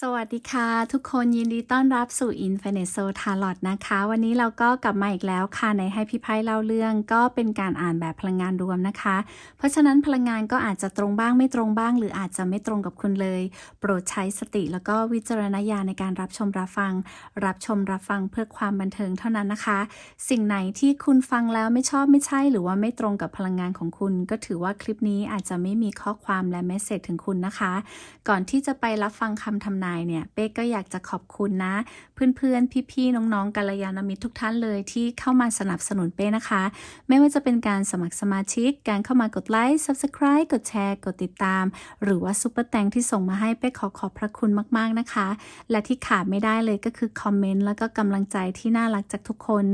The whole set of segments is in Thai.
สวัสดีค่ะทุกคนยินดีต้อนรับสู่ Infinite Soul Tarot นะคะวันนี้เราก็กลับมาอีกแล้วค่ะในให้พี่ไพ่เล่าเรื่องก็เป็นการอ่านแบบพลังงานรวมนะคะเพราะฉะนั้นพลังงานก็อาจจะตรงบ้างไม่ตรงบ้างหรืออาจจะไม่ตรงกับคุณเลยโปรดใช้สติแล้วก็วิจารณญาณในการรับชมรับฟังเพื่อความบันเทิงเท่านั้นนะคะสิ่งไหนที่คุณฟังแล้วไม่ชอบไม่ใช่หรือว่าไม่ตรงกับพลังงานของคุณก็ถือว่าคลิปนี้อาจจะไม่มีข้อความและเมสเสจถึงคุณนะคะก่อนที่จะไปรับฟังคำทำนายเนี่ยเป้ก็อยากจะขอบคุณนะเพื่อนๆพี่ๆน้องๆกัลยาณมิตรทุกท่านเลยที่เข้ามาสนับสนุนเป้นะคะไม่ว่าจะเป็นการสมัครสมาชิกการเข้ามากดไลค์ Subscribe กดแชร์กดติดตามหรือว่าซุปเปอร์แตงที่ส่งมาให้เป้ขอบพระคุณมากๆนะคะและที่ขาดไม่ได้เลยก็คือคอมเมนต์แล้วก็กำลังใจที่น่ารักจากทุกคน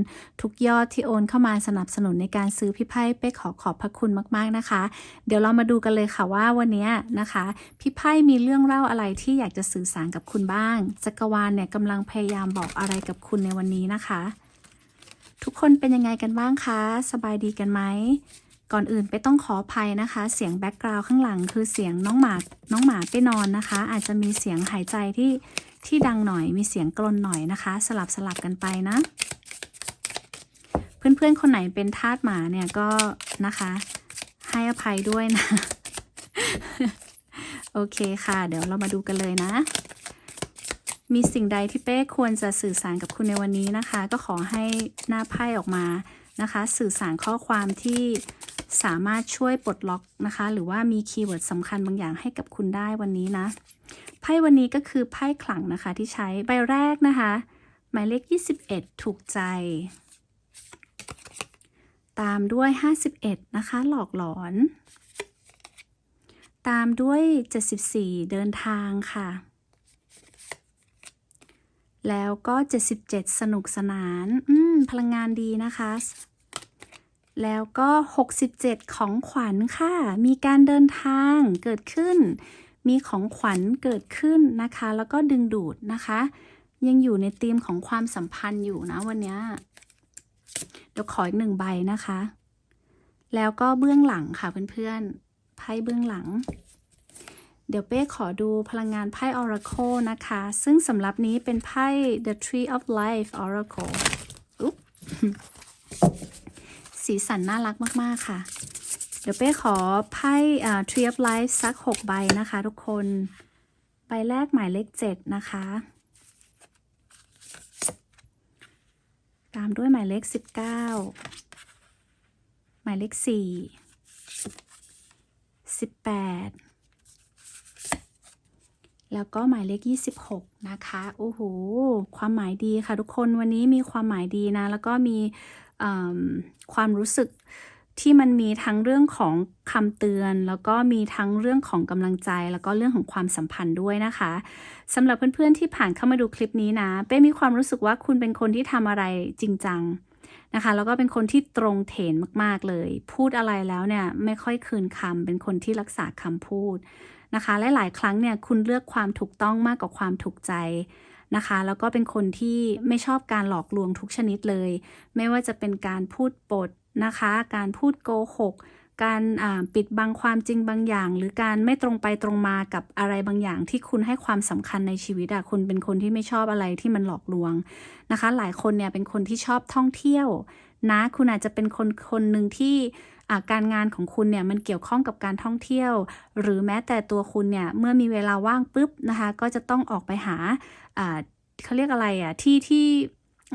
ทุกยอดที่โอนเข้ามาสนับสนุนในการซื้อพี่ไพ่เป้ขอบพระคุณมากๆนะคะเดี๋ยวเรามาดูกันเลยค่ะว่าวันนี้นะคะพี่ไพ่มีเรื่องเล่าอะไรที่อยากจะสื่อสารกับคุณบ้างจักรวาลเนี่ยกำลังพยายามบอกอะไรกับคุณในวันนี้นะคะทุกคนเป็นยังไงกันบ้างคะสบายดีกันไหมก่อนอื่นไปต้องขออภัยนะคะเสียงแบ็กกราวด์ข้างหลังคือเสียงน้องหมาไปนอนนะคะอาจจะมีเสียงหายใจที่ดังหน่อยมีเสียงกรนหน่อยนะคะสลับกันไปนะเพื่อนๆคนไหนเป็นทาสหมาเนี่ยก็นะคะให้อภัยด้วยนะ โอเคค่ะเดี๋ยวเรามาดูกันเลยนะมีสิ่งใดที่เป้ควรจะสื่อสารกับคุณในวันนี้นะคะก็ขอให้หน้าไพ่ออกมานะคะสื่อสารข้อความที่สามารถช่วยปลดล็อกนะคะหรือว่ามีคีย์เวิร์ดสำคัญบางอย่างให้กับคุณได้วันนี้นะไพ่วันนี้ก็คือไพ่ขลังนะคะที่ใช้ใบแรกนะคะหมายเลข21ถูกใจตามด้วย51นะคะหลอกหลอนตามด้วย74เดินทางค่ะแล้วก็77สนุกสนานพลังงานดีนะคะแล้วก็67ของขวัญค่ะมีการเดินทางเกิดขึ้นมีของขวัญเกิดขึ้นนะคะแล้วก็ดึงดูดนะคะยังอยู่ในธีมของความสัมพันธ์อยู่นะวันนี้เดี๋ยวขออีก1ใบนะคะแล้วก็เบื้องหลังค่ะเพื่อนๆไพ่เบื้องหลังเดี๋ยวเป้ขอดูพลังงานไพ่ Oracle นะคะซึ่งสำหรับนี้เป็นไพ่ The Tree of Life Oracle อุ๊บ สีสันน่ารักมากๆค่ะเดี๋ยวเป้ขอไพ่Tree of Life สัก6ใบนะคะทุกคนใบแรกหมายเลข7นะคะตามด้วยหมายเลข19หมายเลข4 18แล้วก็หมายเลข26นะคะโอ้โหความหมายดีค่ะทุกคนวันนี้มีความหมายดีนะแล้วก็มีความรู้สึกที่มันมีทั้งเรื่องของคำเตือนแล้วก็มีทั้งเรื่องของกำลังใจแล้วก็เรื่องของความสัมพันธ์ด้วยนะคะสำหรับเพื่อนๆที่ผ่านเข้ามาดูคลิปนี้นะเป้มีความรู้สึกว่าคุณเป็นคนที่ทำอะไรจริงจังนะคะแล้วก็เป็นคนที่ตรงเถนมากๆเลยพูดอะไรแล้วเนี่ยไม่ค่อยคืนคำเป็นคนที่รักษาคำพูดนะคะและหลายครั้งเนี่ยคุณเลือกความถูกต้องมากกว่าความถูกใจนะคะแล้วก็เป็นคนที่ไม่ชอบการหลอกลวงทุกชนิดเลยไม่ว่าจะเป็นการพูดปดนะคะการพูดโกหกการปิดบังความจริงบางอย่าง หรือการไม่ตรงไปตรงมากับอะไรบางอย่างที่คุณให้ความสำคัญในชีวิตคุณเป็นคนที่ไม่ชอบอะไรที่มันหลอกลวงนะคะหลายคนเนี่ยเป็นคนที่ชอบท่องเที่ยวนะคุณอาจจะเป็นคนหนึ่งที่การงานของคุณเนี่ยมันเกี่ยวข้องกับการท่องเที่ยวหรือแม้แต่ตัวคุณเนี่ยเมื่อมีเวลาว่างปุ๊บนะคะก็จะต้องออกไปหาเขาเรียกอะไรที่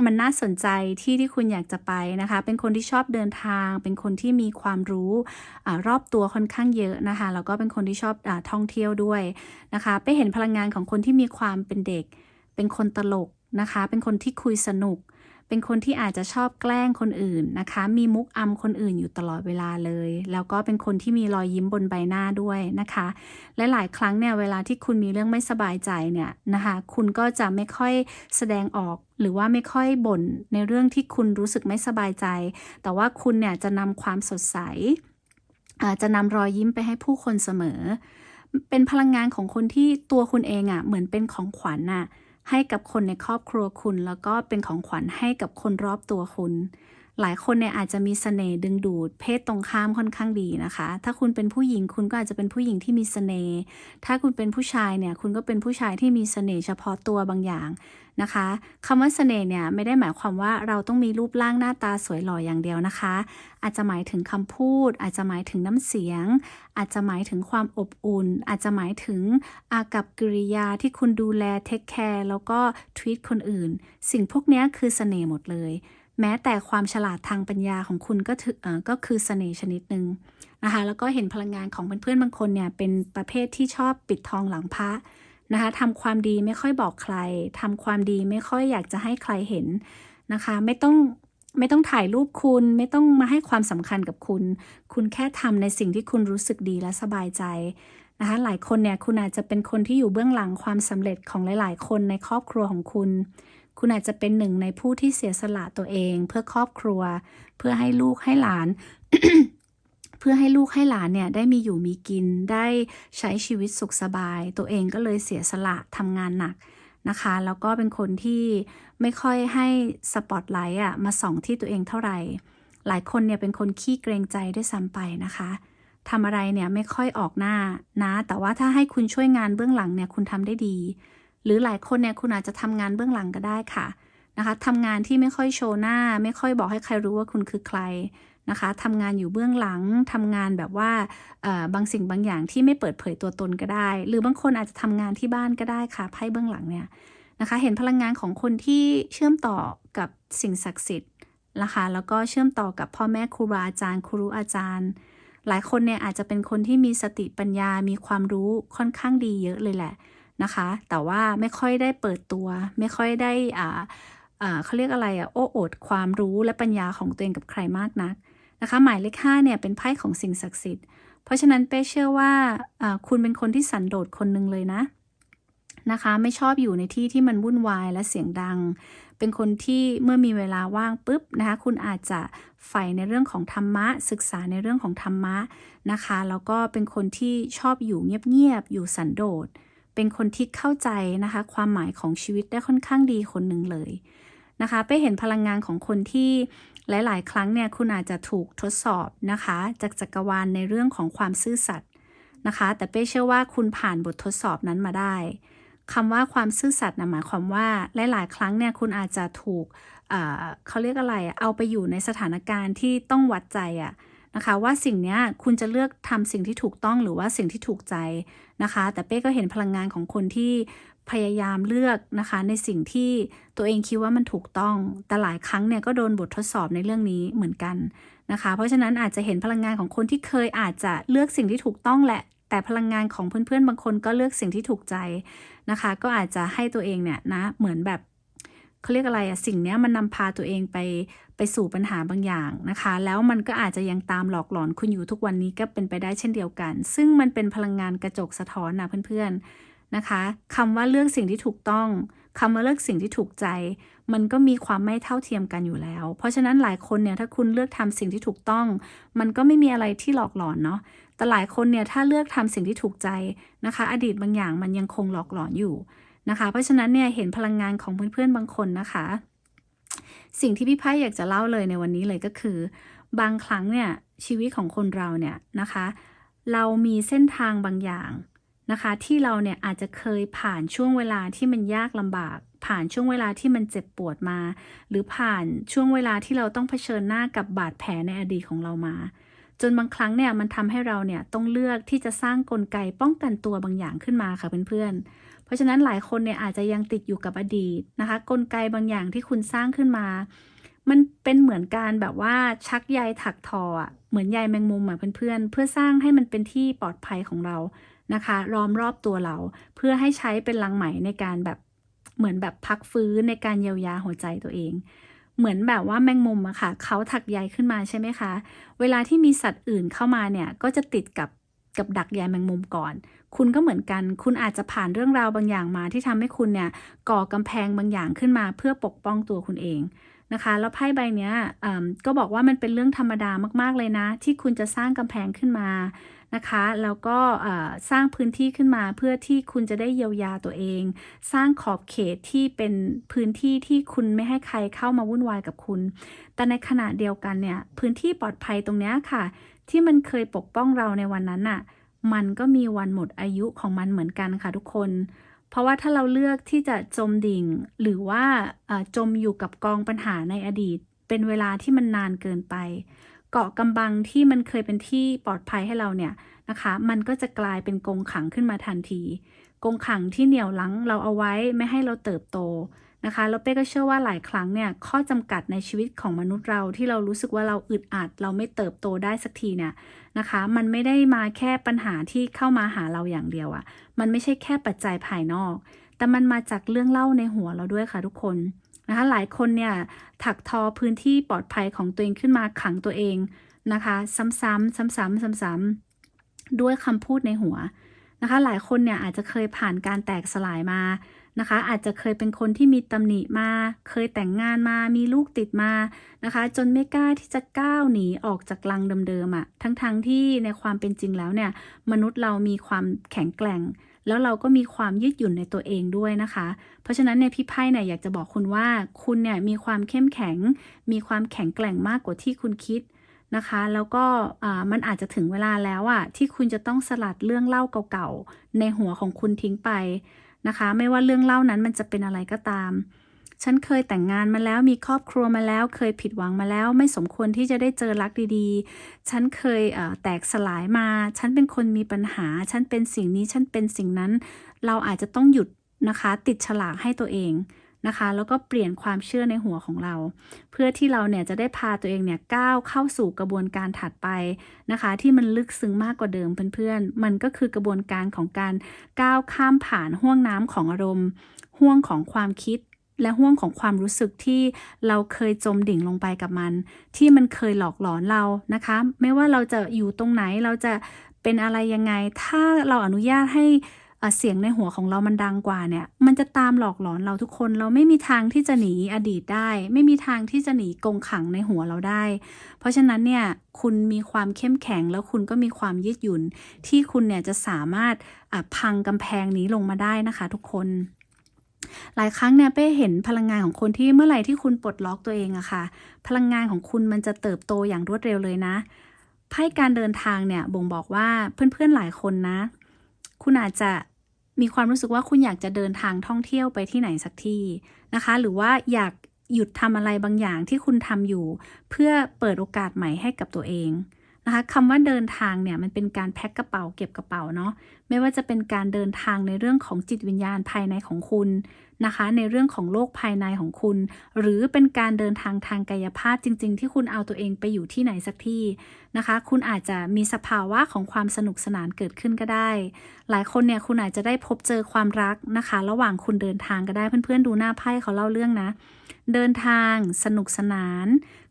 มันน่าสนใจที่คุณอยากจะไปนะคะเป็นคนที่ชอบเดินทางเป็นคนที่มีความรู้รอบตัวค่อนข้างเยอะนะคะแล้วก็เป็นคนที่ชอบท่องเที่ยวด้วยนะคะไปเห็นพลังงานของคนที่มีความเป็นเด็กเป็นคนตลกนะคะเป็นคนที่คุยสนุกเป็นคนที่อาจจะชอบแกล้งคนอื่นนะคะมีมุกอำคนอื่นอยู่ตลอดเวลาเลยแล้วก็เป็นคนที่มีรอยยิ้มบนใบหน้าด้วยนะคะและหลายครั้งเนี่ยเวลาที่คุณมีเรื่องไม่สบายใจเนี่ยนะคะคุณก็จะไม่ค่อยแสดงออกหรือว่าไม่ค่อยบ่นในเรื่องที่คุณรู้สึกไม่สบายใจแต่ว่าคุณเนี่ยจะนำความสดใสจะนำรอยยิ้มไปให้ผู้คนเสมอเป็นพลังงานของคนที่ตัวคุณเองเหมือนเป็นของขวัญให้กับคนในครอบครัวคุณแล้วก็เป็นของขวัญให้กับคนรอบตัวคุณ หลายคนเนี่ยอาจจะมีเสน่ห์ดึงดูดเพศตรงข้ามค่อนข้างดีนะคะถ้าคุณเป็นผู้หญิงคุณก็อาจจะเป็นผู้หญิงที่มีเสน่ห์ถ้าคุณเป็นผู้ชายเนี่ยคุณก็เป็นผู้ชายที่มีเสน่ห์เฉพาะตัวบางอย่างนะคะคำว่าเสน่ห์เนี่ยไม่ได้หมายความว่าเราต้องมีรูปร่างหน้าตาสวยหล่ออย่างเดียวนะคะอาจจะหมายถึงคำพูดอาจจะหมายถึงน้ำเสียงอาจจะหมายถึงความอบอุ่นอาจจะหมายถึงอากับกิริยาที่คุณดูแลเทคแคร์แล้วก็ทวีตคนอื่นสิ่งพวกนี้คือเสน่ห์หมดเลยแม้แต่ความฉลาดทางปัญญาของคุณก็คือเสน่ห์ชนิดหนึ่งนะคะแล้วก็เห็นพลังงานของเพื่อนๆบางคนเนี่ยเป็นประเภทที่ชอบปิดทองหลังพระนะคะทำความดีไม่ค่อยบอกใครทำความดีไม่ค่อยอยากจะให้ใครเห็นนะคะไม่ต้องถ่ายรูปคุณไม่ต้องมาให้ความสำคัญกับคุณคุณแค่ทำในสิ่งที่คุณรู้สึกดีและสบายใจนะคะหลายคนเนี่ยคุณอาจจะเป็นคนที่อยู่เบื้องหลังความสำเร็จของหลายๆคนในครอบครัวของคุณคุณอาจจะเป็นหนึ่งในผู้ที่เสียสละตัวเองเพื่อครอบครัวเพื่อให้ลูกให้หลาน เพื่อให้ลูกให้หลานเนี่ยได้มีอยู่มีกินได้ใช้ชีวิตสุขสบายตัวเองก็เลยเสียสละทำงานหนักนะคะแล้วก็เป็นคนที่ไม่ค่อยให้สปอตไลท์มาส่องที่ตัวเองเท่าไหร่หลายคนเนี่ยเป็นคนขี้เกรงใจด้วยซ้ำไปนะคะทำอะไรเนี่ยไม่ค่อยออกหน้านะแต่ว่าถ้าให้คุณช่วยงานเบื้องหลังเนี่ยคุณทำได้ดีหรือหลายคนเนี่ยคุณอาจจะทำงานเบื้องหลังก็ได้ค่ะนะคะทำงานที่ไม่ค่อยโชว์หน้าไม่ค่อยบอกให้ใครรู้ว่าคุณคือใครนะคะทำงานอยู่เบื้องหลังทำงานแบบว่าบางสิ่งบางอย่างที่ไม่เปิดเผยตัวตนก็ได้หรือบางคนอาจจะทำงานที่บ้านก็ได้ค่ะไพ่เบื้องหลังเนี่ยนะคะเห็นพลังงานของคนที่เชื่อมต่อกับสิ่งศักดิ์สิทธิ์นะคะแล้วก็เชื่อมต่อกับพ่อแม่ครูบาอาจารย์ครูอาจารย์หลายคนเนี่ยอาจจะเป็นคนที่มีสติปัญญามีความรู้ค่อนข้างดีเยอะเลยแหละนะคะแต่ว่าไม่ค่อยได้เปิดตัวไม่ค่อยได้เขาเรียกอะไรโอ้อวดความรู้และปัญญาของตัวเองกับใครมากนักนะคะหมายเลข5เนี่ยเป็นไพ่ของสิ่งศักดิ์สิทธิ์เพราะฉะนั้นเป้เชื่อว่าคุณเป็นคนที่สันโดษคนหนึ่งเลยนะคะไม่ชอบอยู่ในที่ที่มันวุ่นวายและเสียงดังเป็นคนที่เมื่อมีเวลาว่างปุ๊บนะคะคุณอาจจะใฝ่ในเรื่องของธรรมะศึกษาในเรื่องของธรรมะนะคะแล้วก็เป็นคนที่ชอบอยู่เงียบๆอยู่สันโดษเป็นคนที่เข้าใจนะคะความหมายของชีวิตได้ค่อนข้างดีคนหนึ่งเลยนะคะเป้เห็นพลังงานของคนที่หลายๆครั้งเนี่ยคุณอาจจะถูกทดสอบนะคะจากจักรวาลในเรื่องของความซื่อสัตย์นะคะแต่เป้เชื่อว่าคุณผ่านบททดสอบนั้นมาได้คำว่าความซื่อสัตย์นะหมายความว่าหลายๆครั้งเนี่ยคุณอาจจะถูกเขาเรียกอะไรเอาไปอยู่ในสถานการณ์ที่ต้องวัดใจนะคะว่าสิ่งนี้คุณจะเลือกทำสิ่งที่ถูกต้องหรือว่าสิ่งที่ถูกใจนะคะแต่เป้ก็เห็นพลังงานของคนที่พยายามเลือกนะคะในสิ่งที่ตัวเองคิดว่ามันถูกต้องแต่หลายครั้งเนี่ยก็โดนบททดสอบในเรื่องนี้เหมือนกันนะคะเพราะฉะนั้นอาจจะเห็นพลังงานของคนที่เคยอาจจะเลือกสิ่งที่ถูกต้องแหละแต่พลังงานของเพื่อนๆบางคนก็เลือกสิ่งที่ถูกใจนะคะก็อาจจะให้ตัวเองเนี่ยนะเหมือนแบบเขาเรียกอะไรสิ่งนี้มันนำพาตัวเองไปสู่ปัญหาบางอย่างนะคะแล้วมันก็อาจจะยังตามหลอกหลอนคุณอยู่ทุกวันนี้ก็เป็นไปได้เช่นเดียวกันซึ่งมันเป็นพลังงานกระจกสะท้อนนะเพื่อนๆนะคะคำว่าเลือกสิ่งที่ถูกต้องคำว่าเลือกสิ่งที่ถูกใจมันก็มีความไม่เท่าเทียมกันอยู่แล้วเพราะฉะนั้นหลายคนเนี่ยถ้าคุณเลือกทำสิ่งที่ถูกต้องมันก็ไม่มีอะไรที่หลอกหลอนเนาะแต่หลายคนเนี่ยถ้าเลือกทำสิ่งที่ถูกใจนะคะอดีตบางอย่างมันยังคงหลอกหลอนอยู่นะคะเพราะฉะนั้นเนี่ยเห็นพลังงานของเพื่อนๆบางคนนะคะสิ่งที่พี่ไพ่อยากจะเล่าเลยในวันนี้เลยก็คือบางครั้งเนี่ยชีวิตของคนเราเนี่ยนะคะเรามีเส้นทางบางอย่างนะคะที่เราเนี่ยอาจจะเคยผ่านช่วงเวลาที่มันยากลำบากผ่านช่วงเวลาที่มันเจ็บปวดมาหรือผ่านช่วงเวลาที่เราต้องเผชิญหน้ากับบาดแผลในอดีตของเรามาจนบางครั้งเนี่ยมันทำให้เราเนี่ยต้องเลือกที่จะสร้างกลไกป้องกันตัวบางอย่างขึ้นมาค่ะเพื่อนๆเพราะฉะนั้นหลายคนเนี่ยอาจจะยังติดอยู่กับอดีตนะคะกลไกบางอย่างที่คุณสร้างขึ้นมามันเป็นเหมือนการแบบว่าชักใยถักทอเหมือนใยแมงมุมเพื่อนๆเพื่อสร้างให้มันเป็นที่ปลอดภัยของเรานะคะล้อมรอบตัวเราเพื่อให้ใช้เป็นรังไหมในการแบบเหมือนแบบพักฟื้นในการเยียวยาหัวใจตัวเองเหมือนแบบว่าแมงมุมค่ะเขาถักใยขึ้นมาใช่ไหมคะเวลาที่มีสัตว์อื่นเข้ามาเนี่ยก็จะติดกับดักใยแมงมุมก่อนคุณก็เหมือนกันคุณอาจจะผ่านเรื่องราวบางอย่างมาที่ทำให้คุณเนี่ยก่อกำแพงบางอย่างขึ้นมาเพื่อปกป้องตัวคุณเองนะคะแล้วไพ่ใบนี้ก็บอกว่ามันเป็นเรื่องธรรมดามากๆเลยนะที่คุณจะสร้างกำแพงขึ้นมา นะคะแล้วก็สร้างพื้นที่ขึ้นมาเพื่อที่คุณจะได้เยียวยาตัวเองสร้างขอบเขตที่เป็นพื้นที่ที่คุณไม่ให้ใครเข้ามาวุ่นวายกับคุณแต่ในขณะเดียวกันเนี่ยพื้นที่ปลอดภัยตรงนี้ค่ะที่มันเคยปกป้องเราในวันนั้นน่ะมันก็มีวันหมดอายุของมันเหมือนกันค่ะทุกคนเพราะว่าถ้าเราเลือกที่จะจมดิ่งหรือว่าจมอยู่กับกองปัญหาในอดีตเป็นเวลาที่มันนานเกินไปเกาะกำบังที่มันเคยเป็นที่ปลอดภัยให้เราเนี่ยนะคะมันก็จะกลายเป็นกรงขังขึ้นมาทันทีกรงขังที่เหนี่ยวรั้งเราเอาไว้ไม่ให้เราเติบโตนะคะแล้วเป้ก็เชื่อว่าหลายครั้งเนี่ยข้อจำกัดในชีวิตของมนุษย์เราที่เรารู้สึกว่าเราอึดอัดเราไม่เติบโตได้สักทีเนี่ยนะคะมันไม่ได้มาแค่ปัญหาที่เข้ามาหาเราอย่างเดียวอะมันไม่ใช่แค่ปัจจัยภายนอกแต่มันมาจากเรื่องเล่าในหัวเราด้วยค่ะทุกคนนะคะหลายคนเนี่ยถักทอพื้นที่ปลอดภัยของตัวเองขึ้นมาขังตัวเองนะคะซ้ำๆซ้ำๆด้วยคำพูดในหัวนะคะหลายคนเนี่ยอาจจะเคยผ่านการแตกสลายมานะคะอาจจะเคยเป็นคนที่มีตำหนิมาเคยแต่งงานมามีลูกติดมานะคะจนไม่กล้าที่จะก้าวหนีออกจากลังเดิมๆอะทั้งที่ในความเป็นจริงแล้วเนี่ยมนุษย์เรามีความแข็งแกร่งแล้วเราก็มีความยืดหยุ่นในตัวเองด้วยนะคะเพราะฉะนั้นเนี่ยพี่ไพ่เนี่ยอยากจะบอกคุณว่าคุณเนี่ยมีความเข้มแข็งมีความแข็งแกร่งมากกว่าที่คุณคิดนะคะแล้วก็มันอาจจะถึงเวลาแล้วอะที่คุณจะต้องสลัดเรื่องเล่าเก่าๆในหัวของคุณทิ้งไปนะคะไม่ว่าเรื่องเล่านั้นมันจะเป็นอะไรก็ตามฉันเคยแต่งงานมาแล้วมีครอบครัวมาแล้วเคยผิดหวังมาแล้วไม่สมควรที่จะได้เจอรักดีๆฉันเคยแตกสลายมาฉันเป็นคนมีปัญหาฉันเป็นสิ่งนี้ฉันเป็นสิ่งนั้นเราอาจจะต้องหยุดนะคะติดฉลากให้ตัวเองนะคะแล้วก็เปลี่ยนความเชื่อในหัวของเราเพื่อที่เราเนี่ยจะได้พาตัวเองเนี่ยก้าวเข้าสู่กระบวนการถัดไปนะคะที่มันลึกซึ้งมากกว่าเดิมเพื่อนๆมันก็คือกระบวนการของการก้าวข้ามผ่านห้วงน้ำของอารมณ์ห้วงของความคิดและห้วงของความรู้สึกที่เราเคยจมดิ่งลงไปกับมันที่มันเคยหลอกหลอนเรานะคะไม่ว่าเราจะอยู่ตรงไหนเราจะเป็นอะไรยังไงถ้าเราอนุญาตให้เสียงในหัวของเรามันดังกว่าเนี่ยมันจะตามหลอกหลอนเราทุกคนเราไม่มีทางที่จะหนีอดีตได้ไม่มีทางที่จะหนีกรงขังในหัวเราได้เพราะฉะนั้นเนี่ยคุณมีความเข้มแข็งแล้วคุณก็มีความยืดหยุ่นที่คุณเนี่ยจะสามารถพังกำแพงนี้ลงมาได้นะคะทุกคนหลายครั้งเนี่ยเป้เห็นพลังงานของคนที่เมื่อไหร่ที่คุณปลดล็อกตัวเองอะค่ะพลังงานของคุณมันจะเติบโตอย่างรวดเร็วเลยนะไพ่การเดินทางเนี่ยบ่งบอกว่าเพื่อนๆหลายคนนะคุณอาจจะมีความรู้สึกว่าคุณอยากจะเดินทางท่องเที่ยวไปที่ไหนสักที่นะคะหรือว่าอยากหยุดทำอะไรบางอย่างที่คุณทำอยู่เพื่อเปิดโอกาสใหม่ให้กับตัวเองนะคะคำว่าเดินทางเนี่ยมันเป็นการแพ็คกระเป๋าเก็บกระเป๋าเนาะไม่ว่าจะเป็นการเดินทางในเรื่องของจิตวิญญาณภายในของคุณนะคะในเรื่องของโลกภายในของคุณหรือเป็นการเดินทางทางกายภาพจริงๆที่คุณเอาตัวเองไปอยู่ที่ไหนสักที่นะคะคุณอาจจะมีสภาวะของความสนุกสนานเกิดขึ้นก็ได้หลายคนเนี่ยคุณอาจจะได้พบเจอความรักนะคะระหว่างคุณเดินทางก็ได้เพื่อนๆดูหน้าไพ่เขาเล่าเรื่องนะเดินทางสนุกสนาน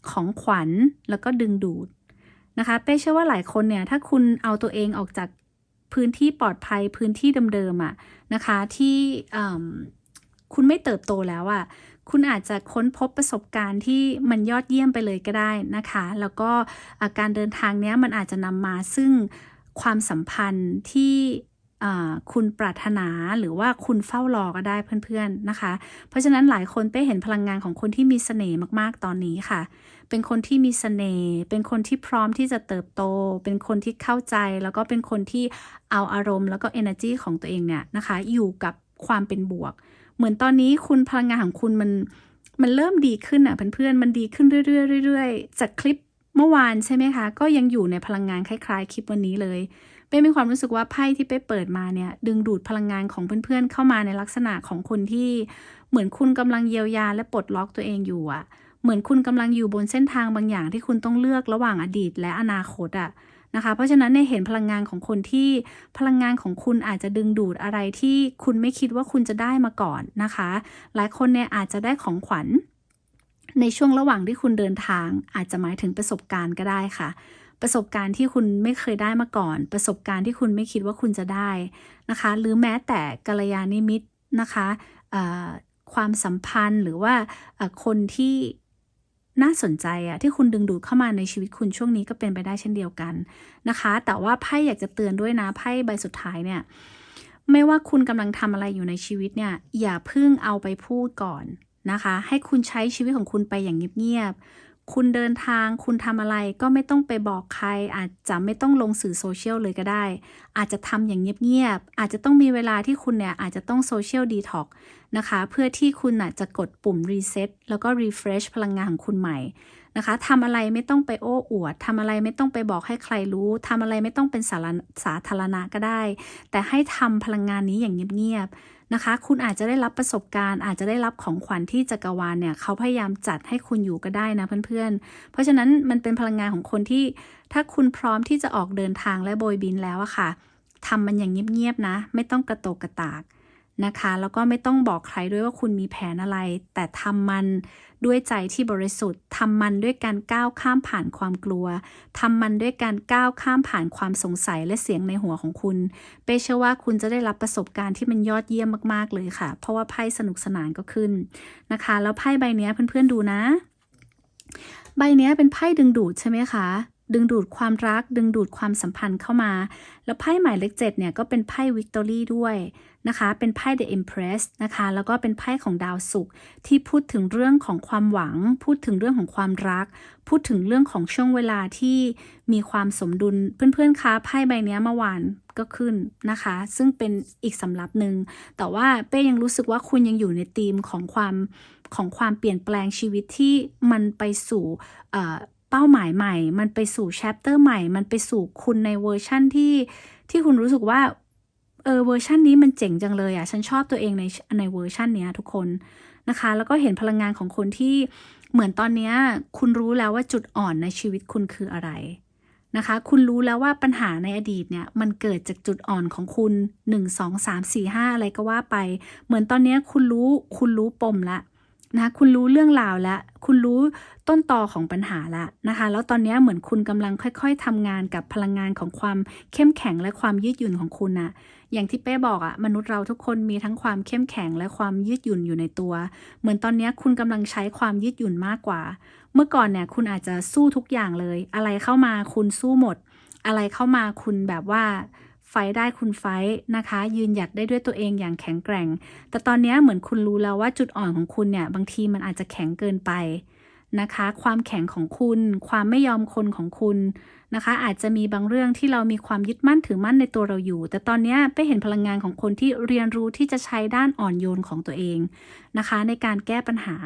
ของขวัญแล้วก็ดึงดูดนะคะเป้เชื่อว่าหลายคนเนี่ยถ้าคุณเอาตัวเองออกจากพื้นที่ปลอดภัยพื้นที่เดิมๆอะนะคะที่คุณไม่เติบโตแล้วอะคุณอาจจะค้นพบประสบการณ์ที่มันยอดเยี่ยมไปเลยก็ได้นะคะแล้วก็การเดินทางเนี้ยมันอาจจะนำมาซึ่งความสัมพันธ์ที่คุณปรารถนาหรือว่าคุณเฝ้ารอก็ได้เพื่อนๆนะคะเพราะฉะนั้นหลายคนเป้เห็นพลังงานของคนที่มีเสน่ห์มากๆตอนนี้ค่ะเป็นคนที่มีเสน่ห์เป็นคนที่พร้อมที่จะเติบโตเป็นคนที่เข้าใจแล้วก็เป็นคนที่เอาอารมณ์แล้วก็ energy ของตัวเองเนี่ยนะคะอยู่กับความเป็นบวกเหมือนตอนนี้คุณพลังงานของคุณมันเริ่มดีขึ้นอ่ะเพื่อนๆมันดีขึ้นเรื่อยๆจากคลิปเมื่อวานใช่ไหมคะก็ยังอยู่ในพลังงานคล้ายๆคลิปวันนี้เลยเป้มีความรู้สึกว่าไพ่ที่เป้เปิดมาเนี่ยดึงดูดพลังงานของเพื่อนๆเข้ามาในลักษณะของคนที่เหมือนคุณกำลังเยียวยาและปลดล็อกตัวเองอยู่อ่ะเหมือนคุณกำลังอยู่บนเส้นทางบางอย่างที่คุณต้องเลือกระหว่างอดีตและอนาคตอ่ะนะคะเพราะฉะนั้นเนี่ยเห็นพลังงานของคนที่พลังงานของคุณอาจจะดึงดูดอะไรที่คุณไม่คิดว่าคุณจะได้มาก่อนนะคะหลายคนเนี่ยอาจจะได้ของขวัญในช่วงระหว่างที่คุณเดินทางอาจจะหมายถึงประสบการณ์ก็ได้ค่ะประสบการณ์ที่คุณไม่เคยได้มาก่อนประสบการณ์ที่คุณไม่คิดว่าคุณจะได้นะคะหรือแม้แต่กัลยาณมิตรนะคะความสัมพันธ์หรือว่าคนที่ น่าสนใจอะที่คุณดึงดูดเข้ามาในชีวิตคุณช่วงนี้ก็เป็นไปได้เช่นเดียวกันนะคะแต่ว่าไพ่อยากจะเตือนด้วยนะไพ่ใบสุดท้ายเนี่ยไม่ว่าคุณกำลังทำอะไรอยู่ในชีวิตเนี่ยอย่าเพิ่งเอาไปพูดก่อนนะคะให้คุณใช้ชีวิตของคุณไปอย่างเงียบๆคุณเดินทางคุณทำอะไรก็ไม่ต้องไปบอกใครอาจจะไม่ต้องลงสื่อโซเชียลเลยก็ได้อาจจะทำอย่างเงียบๆอาจจะต้องมีเวลาที่คุณเนี่ยอาจจะต้องโซเชียลดีท็อกนะคะเพื่อที่คุณจะกดปุ่ม reset แล้วก็ refresh พลังงานของคุณใหม่นะคะทำอะไรไม่ต้องไปโอ้อวดทำอะไรไม่ต้องไปบอกให้ใครรู้ทำอะไรไม่ต้องเป็นสาธารณะก็ได้แต่ให้ทำพลังงานนี้อย่างเงียบๆนะคะคุณอาจจะได้รับประสบการณ์อาจจะได้รับของขวัญที่จักรวาลเนี่ยเขาพยายามจัดให้คุณอยู่ก็ได้นะเพื่อนๆเพราะฉะนั้นมันเป็นพลังงานของคนที่ถ้าคุณพร้อมที่จะออกเดินทางและโบยบินแล้วอะค่ะทำมันอย่างเงียบๆนะไม่ต้องกระโตกกระตากนะคะแล้วก็ไม่ต้องบอกใครด้วยว่าคุณมีแผนอะไรแต่ทำมันด้วยใจที่บริสุทธิ์ทำมันด้วยการก้าวข้ามผ่านความกลัวทำมันด้วยการก้าวข้ามผ่านความสงสัยและเสียงในหัวของคุณเป้เชื่อว่าคุณจะได้รับประสบการณ์ที่มันยอดเยี่ยมมากๆเลยค่ะเพราะว่าไพ่สนุกสนานก็ขึ้นนะคะแล้วไพ่ใบนี้เพื่อนๆดูนะใบนี้เป็นไพ่ดึงดูดใช่ไหมคะดึงดูดความรักดึงดูดความสัมพันธ์เข้ามาแล้วไพ่หมายเลข7เนี่ยก็เป็นไพ่วิกตอรี่ด้วยนะคะเป็นไพ่ The Empress นะคะแล้วก็เป็นไพ่ของดาวศุกร์ที่พูดถึงเรื่องของความหวังพูดถึงเรื่องของความรักพูดถึงเรื่องของช่วงเวลาที่มีความสมดุลเพื่อนๆคะไพ่ใบนี้เมื่อวานก็ขึ้นนะคะซึ่งเป็นอีกสำรับหนึ่งแต่ว่าเป้ยังรู้สึกว่าคุณยังอยู่ในธีมของความเปลี่ยนแปลงชีวิตที่มันไปสู่เป้าหมายใหม่มันไปสู่แชปเตอร์ใหม่มันไปสู่คุณในเวอร์ชั่นที่คุณรู้สึกว่าเวอร์ชันนี้มันเจ๋งจังเลยอ่ะฉันชอบตัวเองในเวอร์ชันเนี้ยทุกคนนะคะแล้วก็เห็นพลังงานของคนที่เหมือนตอนนี้คุณรู้แล้วว่าจุดอ่อนในชีวิตคุณคืออะไรนะคะคุณรู้แล้วว่าปัญหาในอดีตเนี่ยมันเกิดจากจุดอ่อนของคุณ1 2 3 4 5อะไรก็ว่าไปเหมือนตอนนี้คุณรู้ปมละนะคะคุณรู้เรื่องราวแล้วคุณรู้ต้นตอของปัญหาแล้วนะคะแล้วตอนนี้เหมือนคุณกำลังค่อยๆทำงานกับพลังงานของความเข้มแข็งและความยืดหยุ่นของคุณน่ะอย่างที่เป้บอกมนุษย์เราทุกคนมีทั้งความเข้มแข็งและความยืดหยุ่นอยู่ในตัวเหมือนตอนนี้คุณกำลังใช้ความยืดหยุ่นมากกว่าเมื่อก่อนเนี่ยคุณอาจจะสู้ทุกอย่างเลยอะไรเข้ามาคุณสู้หมดอะไรเข้ามาคุณแบบว่าไฟได้คุณไฟนะคะยืนหยัดได้ด้วยตัวเองอย่างแข็งแกร่งแต่ตอนนี้เหมือนคุณรู้แล้วว่าจุดอ่อนของคุณเนี่ยบางทีมันอาจจะแข็งเกินไปนะคะความแข็งของคุณความไม่ยอมคนของคุณนะคะอาจจะมีบางเรื่องที่เรามีความยึดมั่นถือมั่นในตัวเราอยู่แต่ตอนนี้ไปเห็นพลังงานของคนที่เรียนรู้ที่จะใช้ด้านอ่อนโยนของตัวเองนะคะในการแก้ปัญหา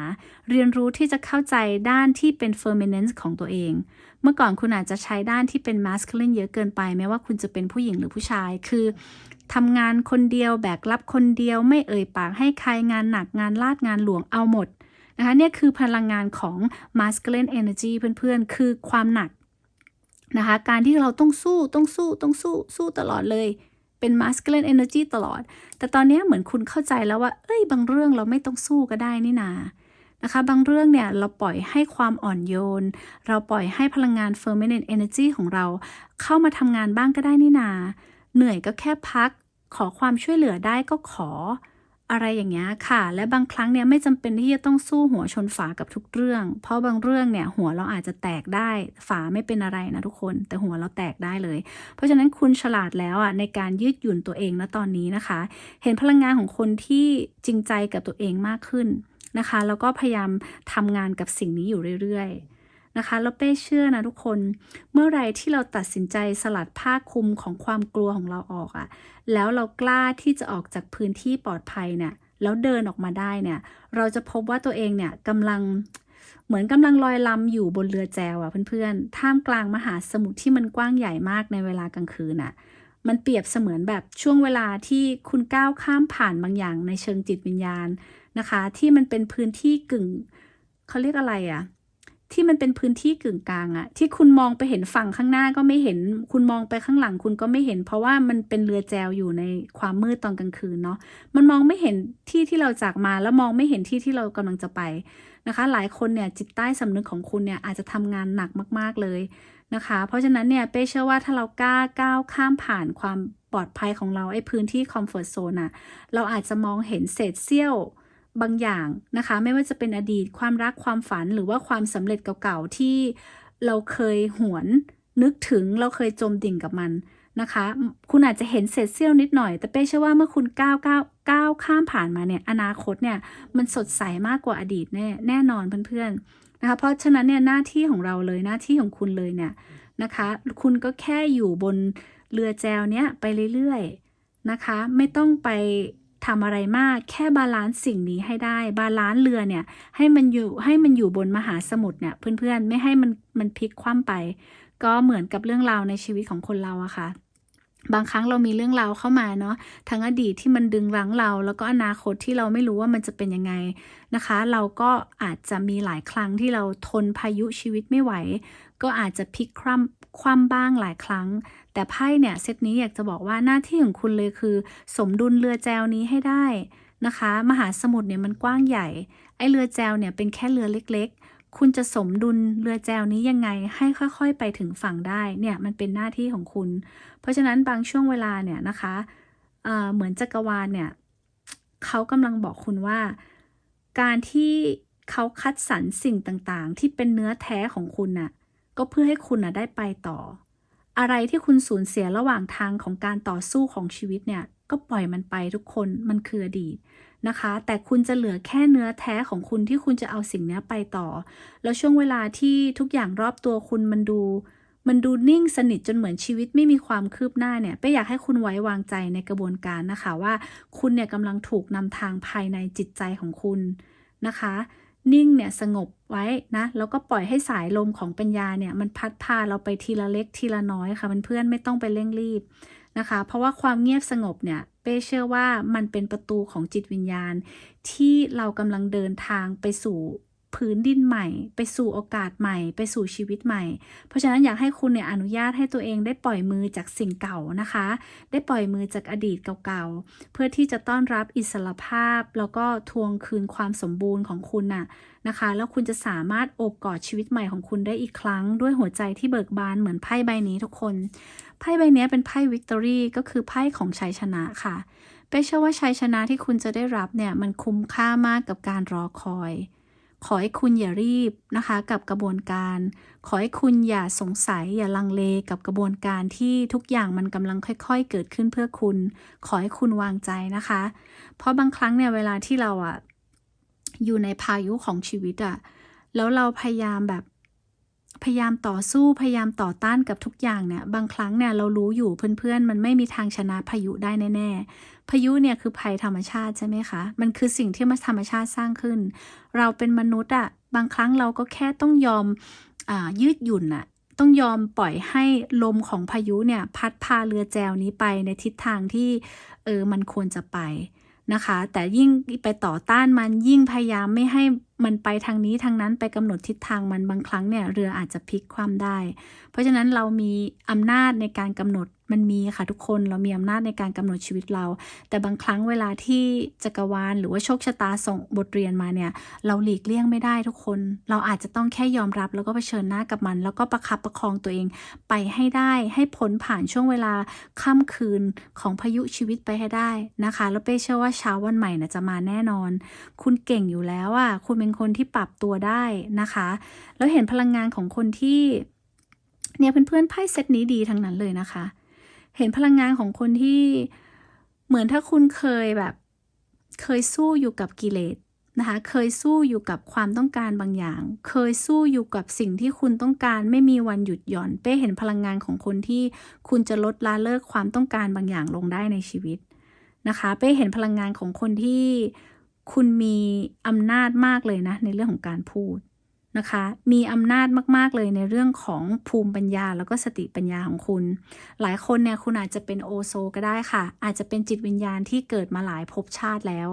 เรียนรู้ที่จะเข้าใจด้านที่เป็น feminine ของตัวเองเมื่อก่อนคุณอาจจะใช้ด้านที่เป็น masculine เยอะเกินไปไม่ว่าคุณจะเป็นผู้หญิงหรือผู้ชายคือทำงานคนเดียวแบกรับคนเดียวไม่เอ่ยปากให้ใครงานหนักงานลาดงานหลวงเอาหมดนะคะเนี่ยคือพลังงานของ masculine energy เพื่อนๆคือความหนักนะคะการที่เราต้องสู้ตลอดเลยเป็น masculine energy ตลอดแต่ตอนนี้เหมือนคุณเข้าใจแล้วว่าบางเรื่องเราไม่ต้องสู้ก็ได้นี่นานะคะบางเรื่องเนี่ยเราปล่อยให้ความอ่อนโยนเราปล่อยให้พลังงาน feminine energy ของเราเข้ามาทำงานบ้างก็ได้นี่นาเหนื่อยก็แค่พักขอความช่วยเหลือได้ก็ขออะไรอย่างเงี้ยค่ะและบางครั้งเนี่ยไม่จำเป็นที่จะต้องสู้หัวชนฝากับทุกเรื่องเพราะบางเรื่องเนี่ยหัวเราอาจจะแตกได้ฝาไม่เป็นอะไรนะทุกคนแต่หัวเราแตกได้เลยเพราะฉะนั้นคุณฉลาดแล้วในการยืดหยุ่นตัวเองณตอนนี้นะคะเห็นพลังงานของคนที่จริงใจกับตัวเองมากขึ้นนะคะแล้วก็พยายามทำงานกับสิ่งนี้อยู่เรื่อยๆนะคะแล้วเป้เชื่อนะทุกคนเมื่อไรที่เราตัดสินใจสลัดผ้าคลุมของความกลัวของเราออกแล้วเรากล้าที่จะออกจากพื้นที่ปลอดภัยเนี่ยแล้วเดินออกมาได้เนี่ยเราจะพบว่าตัวเองเนี่ยกำลังลอยลำอยู่บนเรือแจวเพื่อนๆท่ามกลางมหาสมุทรที่มันกว้างใหญ่มากในเวลากลางคืนมันเปรียบเสมือนแบบช่วงเวลาที่คุณก้าวข้ามผ่านบางอย่างในเชิงจิตวิญญาณนะคะที่มันเป็นพื้นที่เขาเรียกอะไรที่มันเป็นพื้นที่กึ่งกลางที่คุณมองไปเห็นฝั่งข้างหน้าก็ไม่เห็นคุณมองไปข้างหลังคุณก็ไม่เห็นเพราะว่ามันเป็นเรือแจวอยู่ในความมืดตอนกลางคืนเนาะมันมองไม่เห็นที่เราจากมาแล้วมองไม่เห็นที่เรากำลังจะไปนะคะหลายคนเนี่ยจิตใต้สำนึกของคุณเนี่ยอาจจะทำงานหนักมากๆเลยนะคะเพราะฉะนั้นเนี่ยเป้เชื่อว่าถ้าเราก้าวข้ามผ่านความปลอดภัยของเราพื้นที่คอมฟอร์ทโซนเราอาจจะมองเห็นเศษเสี้ยว บางอย่างนะคะไม่ว่าจะเป็นอดีตความรักความฝันหรือว่าความสำเร็จเก่าๆที่เราเคยหวนนึกถึงเราเคยจมดิ่งกับมันนะคะคุณอาจจะเห็นเศษเสี้ยวนิดหน่อยแต่เป้เชื่อว่าเมื่อคุณก้าวข้ามผ่านมาเนี่ยอนาคตเนี่ยมันสดใสมากกว่าอดีตแน่นอนเพื่อนๆนะคะเพราะฉะนั้นเนี่ยหน้าที่ของเราเลยหน้าที่ของคุณเลยเนี่ยนะคะคุณก็แค่อยู่บนเรือแจวเนี้ยไปเรื่อยๆนะคะไม่ต้องไปทำอะไรมากแค่บาลานซ์สิ่งนี้ให้ได้บาลานซ์เรือเนี่ยให้มันอยู่บนมหาสมุทรเนี่ยเพื่อนๆไม่ให้มันพลิกคว่ำไปก็เหมือนกับเรื่องราวในชีวิตของคนเราอะค่ะบางครั้งเรามีเรื่องราวเข้ามาเนาะทั้งอดีตที่มันดึงรั้งเราแล้วก็อนาคตที่เราไม่รู้ว่ามันจะเป็นยังไงนะคะเราก็อาจจะมีหลายครั้งที่เราทนพายุชีวิตไม่ไหวก็อาจจะพลิกคว่ำบ้างหลายครั้งแต่ไพ่เนี่ยเซตนี้อยากจะบอกว่าหน้าที่ของคุณเลยคือสมดุลเรือแจวนี้ให้ได้นะคะมหาสมุทรเนี่ยมันกว้างใหญ่ไอ้เรือแจวเนี่ยเป็นแค่เรือเล็กๆคุณจะสมดุลเรือแจวนี้ยังไงให้ค่อยๆไปถึงฝั่งได้เนี่ยมันเป็นหน้าที่ของคุณเพราะฉะนั้นบางช่วงเวลาเนี่ยนะคะเหมือนจักรวาลเนี่ยเขากำลังบอกคุณว่าการที่เขาคัดสรรสิ่งต่างๆที่เป็นเนื้อแท้ของคุณน่ะก็เพื่อให้คุณน่ะได้ไปต่ออะไรที่คุณสูญเสียระหว่างทางของการต่อสู้ของชีวิตเนี่ยก็ปล่อยมันไปทุกคนมันคืออดีตนะคะแต่คุณจะเหลือแค่เนื้อแท้ของคุณที่คุณจะเอาสิ่งนี้ไปต่อแล้วช่วงเวลาที่ทุกอย่างรอบตัวคุณมันดูนิ่งสนิทจนเหมือนชีวิตไม่มีความคืบหน้าเนี่ยเป้อยากให้คุณไว้วางใจในกระบวนการนะคะว่าคุณเนี่ยกำลังถูกนำทางภายในจิตใจของคุณนะคะนิ่งเนี่ยสงบไว้นะแล้วก็ปล่อยให้สายลมของปัญญาเนี่ยมันพัดพาเราไปทีละเล็กทีละน้อยค่ะเพื่อนๆไม่ต้องไปเร่งรีบนะคะเพราะว่าความเงียบสงบเนี่ยเป้เชื่อว่ามันเป็นประตูของจิตวิญญาณที่เรากำลังเดินทางไปสู่พื้นดินใหม่ไปสู่โอกาสใหม่ไปสู่ชีวิตใหม่เพราะฉะนั้นอยากให้คุณเนี่ยอนุญาตให้ตัวเองได้ปล่อยมือจากสิ่งเก่านะคะได้ปล่อยมือจากอดีตเก่าๆเพื่อที่จะต้อนรับอิสรภาพแล้วก็ทวงคืนความสมบูรณ์ของคุณน่ะนะคะแล้วคุณจะสามารถโอบกอดชีวิตใหม่ของคุณได้อีกครั้งด้วยหัวใจที่เบิกบานเหมือนไพ่ใบนี้ทุกคนไพ่ใบนี้เป็นไพ่วิกตอรี่ก็คือไพ่ของชัยชนะค่ะเป้เชื่อว่าชัยชนะที่คุณจะได้รับเนี่ยมันคุ้มค่ามากกับการรอคอยขอให้คุณอย่ารีบนะคะกับกระบวนการขอให้คุณอย่าสงสัยอย่าลังเลกับกระบวนการที่ทุกอย่างมันกำลังค่อยๆเกิดขึ้นเพื่อคุณขอให้คุณวางใจนะคะเพราะบางครั้งเนี่ยเวลาที่เราอยู่ในพายุของชีวิตแล้วเราพยายามต่อสู้พยายามต่อต้านกับทุกอย่างเนี่ยบางครั้งเนี่ยเรารู้อยู่เพื่อนๆมันไม่มีทางชนะพายุได้แน่ๆพายุเนี่ยคือภัยธรรมชาติใช่ไหมคะมันคือสิ่งที่ธรรมชาติสร้างขึ้นเราเป็นมนุษย์บางครั้งเราก็แค่ต้องยอมยืดหยุ่นต้องยอมปล่อยให้ลมของพายุเนี่ยพัดพาเรือแจวนี้ไปในทิศทางที่มันควรจะไปนะคะแต่ยิ่งไปต่อต้านมันยิ่งพยายามไม่ให้มันไปทางนี้ทางนั้นไปกำหนดทิศทางมันบางครั้งเนี่ยเรืออาจจะพลิกคว่ำได้เพราะฉะนั้นเรามีอำนาจในการกำหนดมันมีค่ะทุกคนเรามีอำนาจในการกำหนดชีวิตเราแต่บางครั้งเวลาที่จักรวาลหรือว่าโชคชะตาส่งบทเรียนมาเนี่ยเราหลีกเลี่ยงไม่ได้ทุกคนเราอาจจะต้องแค่ยอมรับแล้วก็เผชิญหน้ากับมันแล้วก็ประคับประคองตัวเองไปให้ได้ให้พ้นผ่านช่วงเวลาค่ำคืนของพายุชีวิตไปให้ได้นะคะแล้วเป้เชื่อว่าเช้าวันใหม่จะมาแน่นอนคุณเก่งอยู่แล้วคุณเป็นคนที่ปรับตัวได้นะคะแล้วเห็นพลังงานของคนที่เนี่ยเพื่อนๆไพ่เซตนี้ดีทั้งนั้นเลยนะคะเห็นพลังงานของคนที่เหมือนถ้าคุณเคยสู้อยู่กับกิเลสนะคะเคยสู้อยู่กับความต้องการบางอย่างเคยสู้อยู่กับสิ่งที่คุณต้องการไม่มีวันหยุดหย่อนเป้เห็นพลังงานของคนที่คุณจะลดละเลิกความต้องการบางอย่างลงได้ในชีวิตนะคะเป้เห็นพลังงานของคนที่คุณมีอำนาจมากเลยนะในเรื่องของการพูดนะคะมีอำนาจมากๆเลยในเรื่องของภูมิปัญญาแล้วก็สติปัญญาของคุณหลายคนเนี่ยคุณอาจจะเป็นโอโซก็ได้ค่ะอาจจะเป็นจิตวิญญาณที่เกิดมาหลายภพชาติแล้ว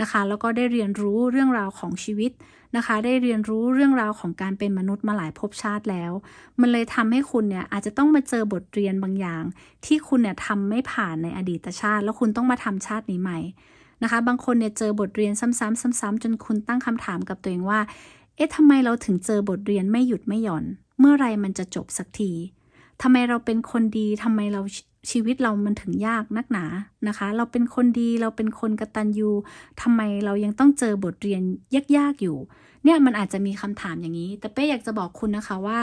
นะคะแล้วก็ได้เรียนรู้เรื่องราวของชีวิตนะคะได้เรียนรู้เรื่องราวของการเป็นมนุษย์มาหลายภพชาติแล้วมันเลยทำให้คุณเนี่ยอาจจะต้องมาเจอบทเรียนบางอย่างที่คุณเนี่ยทำไม่ผ่านในอดีตชาติแล้วคุณต้องมาทำชาตินี้ใหม่นะคะบางคนเนี่ยเจอบทเรียนซ้ำๆจนคุณตั้งคำถามกับตัวเองว่าทำไมเราถึงเจอบทเรียนไม่หยุดไม่หย่อนเมื่อไรมันจะจบสักทีทำไมเราเป็นคนดีทำไมเรา ชีวิตเรามันถึงยากนักหนานะคะเราเป็นคนดีเราเป็นคนกตัญญูทำไมเรายังต้องเจอบทเรียนยากๆอยู่เนี่ยมันอาจจะมีคำถามอย่างนี้แต่เป้อยากจะบอกคุณนะคะว่า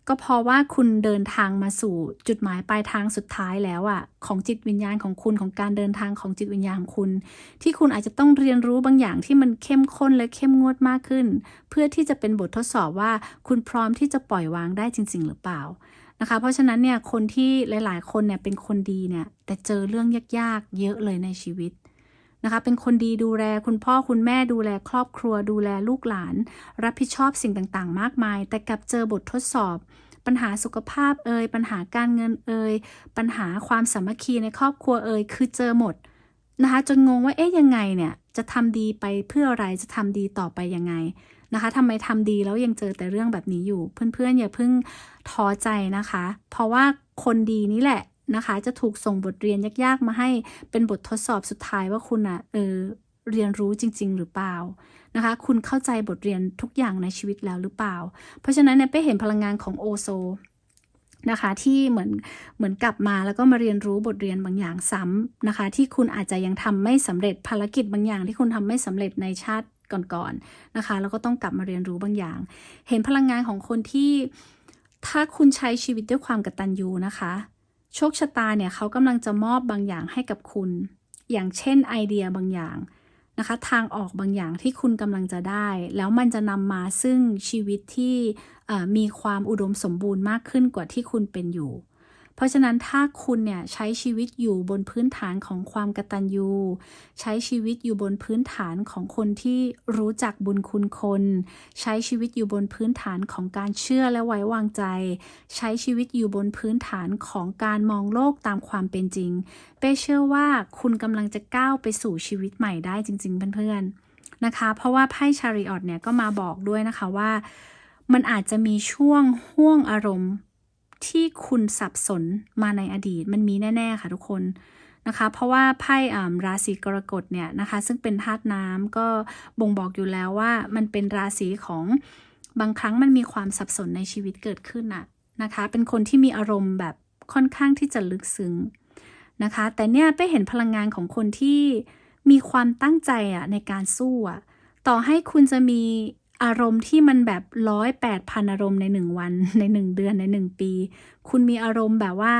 ก็เพราะว่าคุณเดินทางมาสู่จุดหมายปลายทางสุดท้ายแล้วอะของจิตวิญญาณของคุณของการเดินทางของจิตวิญญาณของคุณที่คุณอาจจะต้องเรียนรู้บางอย่างที่มันเข้มข้นและเข้มงวดมากขึ้นเพื่อที่จะเป็นบททดสอบว่าคุณพร้อมที่จะปล่อยวางได้จริงๆหรือเปล่านะคะเพราะฉะนั้นเนี่ยคนที่หลายๆคนเนี่ยเป็นคนดีเนี่ยแต่เจอเรื่องยากๆเยอะเลยในชีวิตนะคะเป็นคนดีดูแลคุณพ่อคุณแม่ดูแลครอบครัวดูแลลูกหลานรับผิดชอบสิ่งต่างๆมากมายแต่กลับเจอบททดสอบปัญหาสุขภาพปัญหาการเงินปัญหาความสามัคคีในครอบครัวคือเจอหมดนะคะจนงงว่ายังไงเนี่ยจะทำดีไปเพื่ออะไรจะทำดีต่อไปยังไงนะคะทำไมทำดีแล้วยังเจอแต่เรื่องแบบนี้อยู่เพื่อนๆอย่าเพิ่งท้อใจนะคะเพราะว่าคนดีนี่แหละนะคะจะถูกส่งบทเรียนยากๆมาให้เป็นบททดสอบสุดท้ายว่าคุณเรียนรู้จริงๆหรือเปล่านะคะคุณเข้าใจบทเรียนทุกอย่างในชีวิตแล้วหรือเปล่าเพราะฉะนั้นเนี่ยไปเห็นพลังงานของโอโซนะคะที่เหมือนกลับมาแล้วก็มาเรียนรู้บทเรียนบางอย่างซ้ำนะคะที่คุณอาจจะยังทำไม่สำเร็จภารกิจบางอย่างที่คุณทำไม่สำเร็จในชาติก่อนๆนะคะแล้วก็ต้องกลับมาเรียนรู้บางอย่างเห็นพลังงานของคนที่ถ้าคุณใช้ชีวิตด้วยความกตัญญูนะคะโชคชะตาเนี่ยเขากำลังจะมอบบางอย่างให้กับคุณอย่างเช่นไอเดียบางอย่างนะคะทางออกบางอย่างที่คุณกำลังจะได้แล้วมันจะนำมาซึ่งชีวิตที่มีความอุดมสมบูรณ์มากขึ้นกว่าที่คุณเป็นอยู่เพราะฉะนั้นถ้าคุณเนี่ยใช้ชีวิตอยู่บนพื้นฐานของความกตัญญูใช้ชีวิตอยู่บนพื้นฐานของคนที่รู้จักบุญคุณคนใช้ชีวิตอยู่บนพื้นฐานของการเชื่อและไว้วางใจใช้ชีวิตอยู่บนพื้นฐานของการมองโลกตามความเป็นจริงเป้เชื่อว่าคุณกำลังจะก้าวไปสู่ชีวิตใหม่ได้จริงๆเพื่อนๆนะคะเพราะว่าไพ่ชาริออตเนี่ยก็มาบอกด้วยนะคะว่ามันอาจจะมีช่วงห่วงอารมณ์ที่คุณสับสนมาในอดีตมันมีแน่ๆค่ะทุกคนนะคะเพราะว่าไพ่ราศีกรกฎเนี่ยนะคะซึ่งเป็นธาตุน้ำก็บ่งบอกอยู่แล้วว่ามันเป็นราศีของบางครั้งมันมีความสับสนในชีวิตเกิดขึ้นนะคะเป็นคนที่มีอารมณ์แบบค่อนข้างที่จะลึกซึ้งนะคะแต่เนี่ยไปเห็นพลังงานของคนที่มีความตั้งใจในการสู้ต่อให้คุณจะมีอารมณ์ที่มันแบบ108,000อารมณ์ใน1วันใน1เดือนใน1ปีคุณมีอารมณ์แบบว่า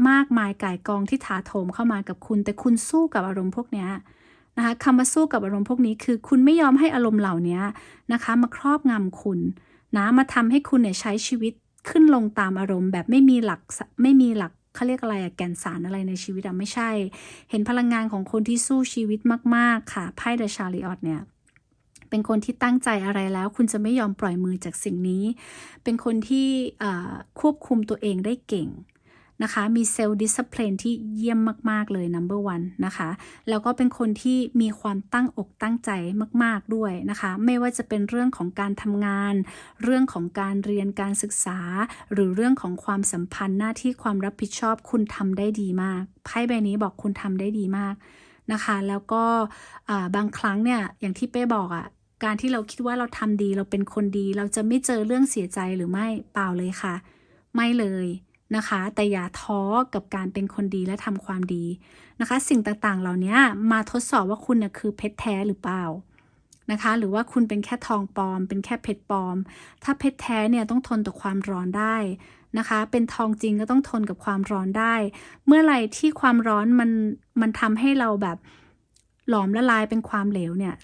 มากมายก่ายกองที่ถาโถมเข้ามากับคุณแต่คุณสู้กับอารมณ์พวกนี้นะคะคำว่าสู้กับอารมณ์พวกนี้คือคุณไม่ยอมให้อารมณ์เหล่านี้นะคะมาครอบงำคุณนะมาทำให้คุณเนี่ยใช้ชีวิตขึ้นลงตามอารมณ์แบบไม่มีหลักเขาเรียกอะไรแก่นสารอะไรในชีวิตไม่ใช่เห็นพลังงานของคนที่สู้ชีวิตมากๆค่ะไพ่เดอะชาริออตเนี่ยเป็นคนที่ตั้งใจอะไรแล้วคุณจะไม่ยอมปล่อยมือจากสิ่งนี้เป็นคนที่ควบคุมตัวเองได้เก่งนะคะมีเซลล์ดิสซิ p ลินที่เยี่ยมมากๆเลย number one นะคะแล้วก็เป็นคนที่มีความตั้งอกตั้งใจมากๆด้วยนะคะไม่ว่าจะเป็นเรื่องของการทำงานเรื่องของการเรียนการศึกษาหรือเรื่องของความสัมพันธ์หน้าที่ความรับผิดชอบคุณทำได้ดีมากไพ่ใบนี้บอกคุณทำได้ดีมากนะคะแล้วก็บางครั้งเนี่ยอย่างที่เป้บอกการที่เราคิดว่าเราทำดีเราเป็นคนดีเราจะไม่เจอเรื่องเสียใจหรือไม่เปล่าเลยค่ะไม่เลยนะคะแต่อย่าท้อกับการเป็นคนดีและทำความดีนะคะสิ่งต่างๆเหล่านี้มาทดสอบว่าคุณคือเพชรแท้หรือเปล่านะคะหรือว่าคุณเป็นแค่ทองปลอมเป็นแค่เพชรปลอมถ้าเพชรแท้เนี่ยต้องทนต่อความร้อนได้นะคะเป็นทองจริงก็ต้องทนกับความร้อนได้เมื่อไหร่ที่ความร้อนมันทำให้เราแบบหลอมละลายเป็นความเหลวเนี่ย